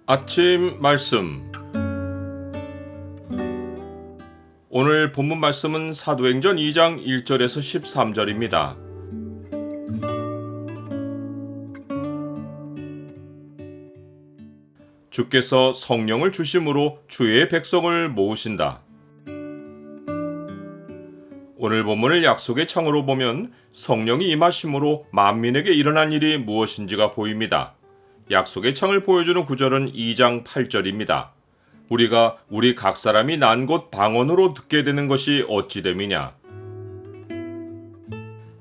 아침 말씀. 오늘 본문 말씀은 사도행전 2장 1절에서 13절입니다. 주께서 성령을 주심으로 주의 백성을 모으신다. 오늘 본문을 약속의 창으로 보면 성령이 임하심으로 만민에게 일어난 일이 무엇인지가 보입니다. 약속의 창을 보여주는 구절은 2장 8절입니다. 우리가 우리 각 사람이 난 곳 방언으로 듣게 되는 것이 어찌 됨이냐.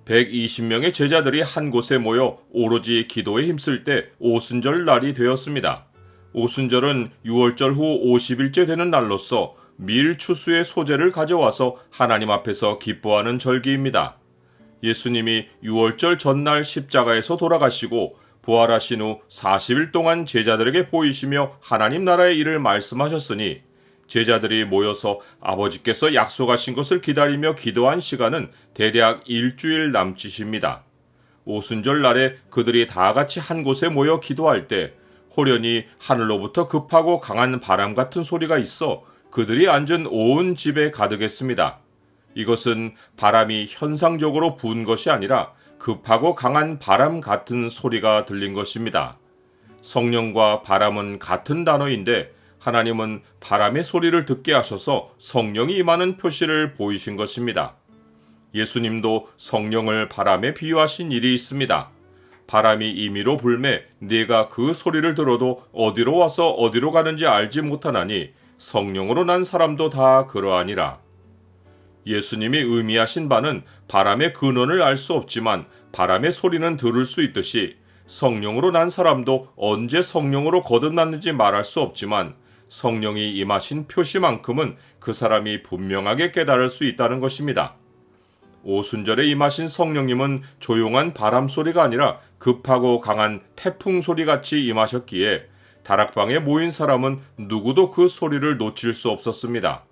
120명의 제자들이 한 곳에 모여 오로지 기도에 힘쓸 때 오순절 날이 되었습니다. 오순절은 6월절 후 50일째 되는 날로서 밀 추수의 소재를 가져와서 하나님 앞에서 기뻐하는 절기입니다. 예수님이 6월절 전날 십자가에서 돌아가시고 부활하신 후 40일 동안 제자들에게 보이시며 하나님 나라의 일을 말씀하셨으니 제자들이 모여서 아버지께서 약속하신 것을 기다리며 기도한 시간은 대략 일주일 남짓입니다. 오순절 날에 그들이 다 같이 한 곳에 모여 기도할 때 호련히 하늘로부터 급하고 강한 바람 같은 소리가 있어 그들이 앉은 온 집에 가득했습니다. 이것은 바람이 현상적으로 부은 것이 아니라 급하고 강한 바람 같은 소리가 들린 것입니다. 성령과 바람은 같은 단어인데 하나님은 바람의 소리를 듣게 하셔서 성령이 임하는 표시를 보이신 것입니다. 예수님도 성령을 바람에 비유하신 일이 있습니다. 바람이 임의로 불매 네가 그 소리를 들어도 어디로 와서 어디로 가는지 알지 못하나니 성령으로 난 사람도 다 그러하니라. 예수님이 의미하신 바는 바람의 근원을 알 수 없지만 바람의 소리는 들을 수 있듯이 성령으로 난 사람도 언제 성령으로 거듭났는지 말할 수 없지만 성령이 임하신 표시만큼은 그 사람이 분명하게 깨달을 수 있다는 것입니다. 오순절에 임하신 성령님은 조용한 바람 소리가 아니라 급하고 강한 태풍 소리같이 임하셨기에 다락방에 모인 사람은 누구도 그 소리를 놓칠 수 없었습니다.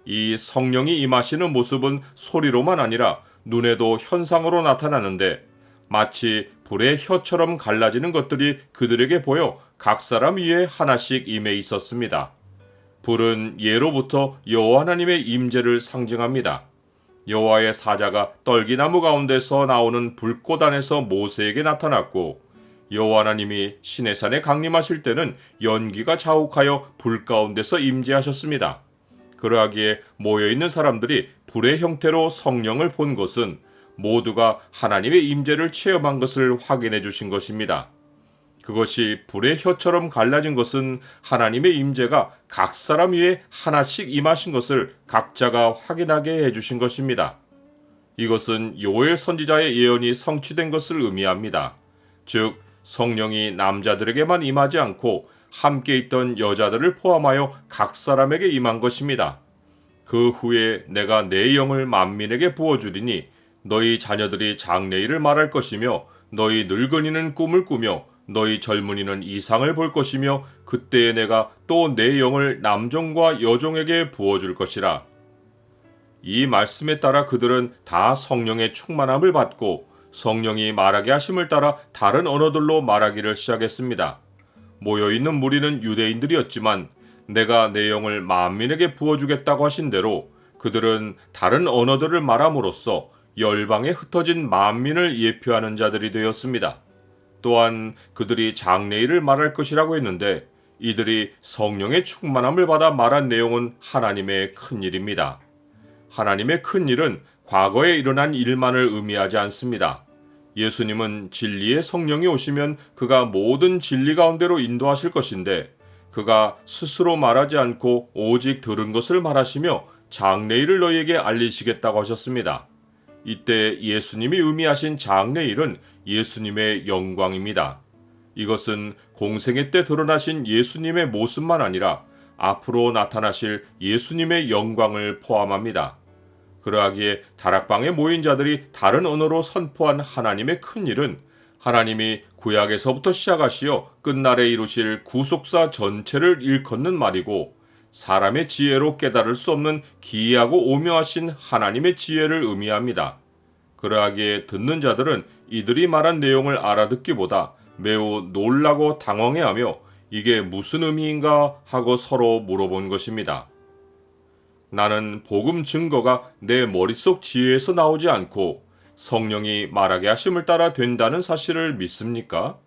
이 성령이 임하시는 모습은 소리로만 아니라 눈에도 현상으로 나타나는데 마치 불의 혀처럼 갈라지는 것들이 그들에게 보여 각 사람 위에 하나씩 임해 있었습니다. 불은 예로부터 여호와 하나님의 임재를 상징합니다. 여호와의 사자가 떨기나무 가운데서 나오는 불꽃 안에서 모세에게 나타났고 여호와 하나님이 시내산에 강림하실 때는 연기가 자욱하여 불 가운데서 임재하셨습니다. 그러하기에 모여있는 사람들이 불의 형태로 성령을 본 것은 모두가 하나님의 임재를 체험한 것을 확인해 주신 것입니다. 그것이 불의 혀처럼 갈라진 것은 하나님의 임재가 각 사람 위에 하나씩 임하신 것을 각자가 확인하게 해주신 것입니다. 이것은 요엘 선지자의 예언이 성취된 것을 의미합니다. 즉 성령이 남자들에게만 임하지 않고 함께 있던 여자들을 포함하여 각 사람에게 임한 것입니다. 그 후에 내가 내 영을 만민에게 부어주리니 너희 자녀들이 장래일을 말할 것이며 너희 늙은이는 꿈을 꾸며 너희 젊은이는 이상을 볼 것이며 그때에 내가 또 내 영을 남종과 여종에게 부어줄 것이라. 이 말씀에 따라 그들은 다 성령의 충만함을 받고 성령이 말하게 하심을 따라 다른 언어들로 말하기를 시작했습니다. 모여있는 무리는 유대인들이었지만 내가 내 영을 만민에게 부어주겠다고 하신 대로 그들은 다른 언어들을 말함으로써 열방에 흩어진 만민을 예표하는 자들이 되었습니다. 또한 그들이 장래일을 말할 것이라고 했는데 이들이 성령의 충만함을 받아 말한 내용은 하나님의 큰일입니다. 하나님의 큰일은 과거에 일어난 일만을 의미하지 않습니다. 예수님은 진리의 성령이 오시면 그가 모든 진리 가운데로 인도하실 것인데 그가 스스로 말하지 않고 오직 들은 것을 말하시며 장래일을 너희에게 알리시겠다고 하셨습니다. 이때 예수님이 의미하신 장래일은 예수님의 영광입니다. 이것은 공생애 때 드러나신 예수님의 모습만 아니라 앞으로 나타나실 예수님의 영광을 포함합니다. 그러하기에 다락방에 모인 자들이 다른 언어로 선포한 하나님의 큰일은 하나님이 구약에서부터 시작하시어 끝날에 이루실 구속사 전체를 일컫는 말이고 사람의 지혜로 깨달을 수 없는 기이하고 오묘하신 하나님의 지혜를 의미합니다. 그러하기에 듣는 자들은 이들이 말한 내용을 알아듣기보다 매우 놀라고 당황해하며 이게 무슨 의미인가 하고 서로 물어본 것입니다. 나는 복음 증거가 내 머릿속 지혜에서 나오지 않고 성령이 말하게 하심을 따라 된다는 사실을 믿습니까?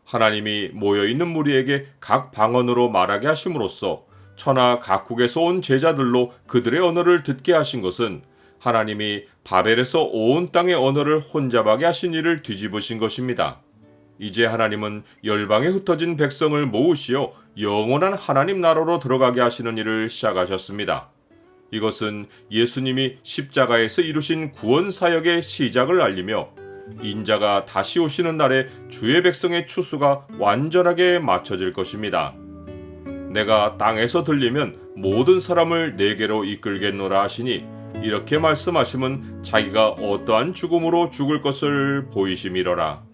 하나님이 모여있는 무리에게 각 방언으로 말하게 하심으로써 천하 각국에서 온 제자들로 그들의 언어를 듣게 하신 것은 하나님이 바벨에서 온 땅의 언어를 혼잡하게 하신 일을 뒤집으신 것입니다. 이제 하나님은 열방에 흩어진 백성을 모으시어 영원한 하나님 나라로 들어가게 하시는 일을 시작하셨습니다. 이것은 예수님이 십자가에서 이루신 구원 사역의 시작을 알리며 인자가 다시 오시는 날에 주의 백성의 추수가 완전하게 맞춰질 것입니다. 내가 땅에서 들리면 모든 사람을 내게로 이끌겠노라 하시니 이렇게 말씀하심은 자기가 어떠한 죽음으로 죽을 것을 보이심이로라.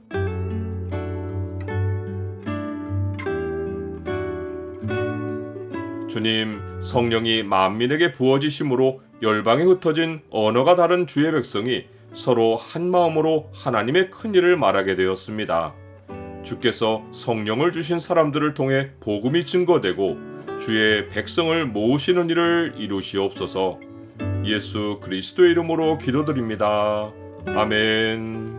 주님, 성령이 만민에게 부어지심으로 열방에 흩어진 언어가 다른 주의 백성이 서로 한 마음으로 하나님의 큰 일을 말하게 되었습니다. 주께서 성령을 주신 사람들을 통해 복음이 증거되고 주의 백성을 모으시는 일을 이루시옵소서. 예수 그리스도의 이름으로 기도드립니다. 아멘.